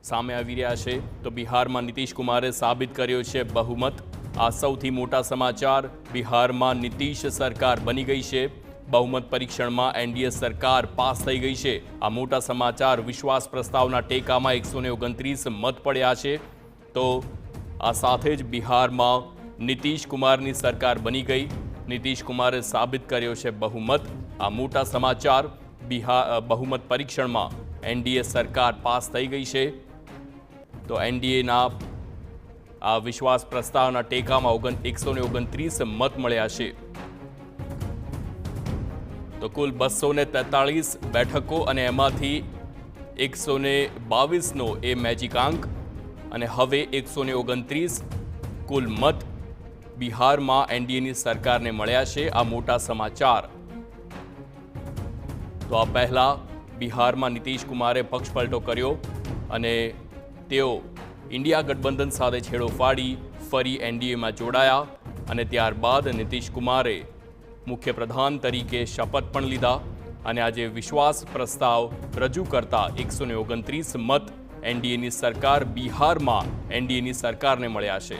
સામે આવી રહ્યા છે તો બિહારમાં નીતિશ કુમારે સાબિત કર્યો છે બહુમત। આ સૌથી મોટા સમાચાર। બિહારમાં નીતિશ સરકાર બની ગઈ છે। બહુમત પરીક્ષણમાં એનડીએ સરકાર પાસ થઈ ગઈ છે। આ મોટા સમાચાર। વિશ્વાસ પ્રસ્તાવના ટેકામાં 129 મત પડ્યા છે। તો આ સાથે જ બિહારમાં નીતિશ કુમારની સરકાર બની ગઈ। નીતિશ કુમારે સાબિત કર્યો છે બહુમત। આ મોટા સમાચાર। બહુમત પરીક્ષણમાં એનડીએ સરકાર પાસ થઈ ગઈ છે। તો એનડીએના આ વિશ્વાસ પ્રસ્તાવના ટેકામાં 129 મત મળ્યા છે। તો કુલ 243 બેઠકો અને એમાંથી 122નો એ મેજિક આંક અને હવે 129 કુલ મત બિહારમાં એનડીએની સરકારને મળ્યા છે। આ મોટા સમાચાર। તો આ પહેલા બિહારમાં નીતિશ કુમારે પક્ષપલટો કર્યો અને તેઓ ઇન્ડિયા ગઠબંધન સાથે છેડો ફાડી ફરી એનડીએમાં જોડાયા અને ત્યારબાદ નીતિશ કુમારે મુખ્યપ્રધાન તરીકે શપથ પણ લીધા અને આજે વિશ્વાસ પ્રસ્તાવ રજૂ કરતા 129 મત એનડીએની સરકાર બિહારમાં એનડીએની સરકારને મળ્યા છે।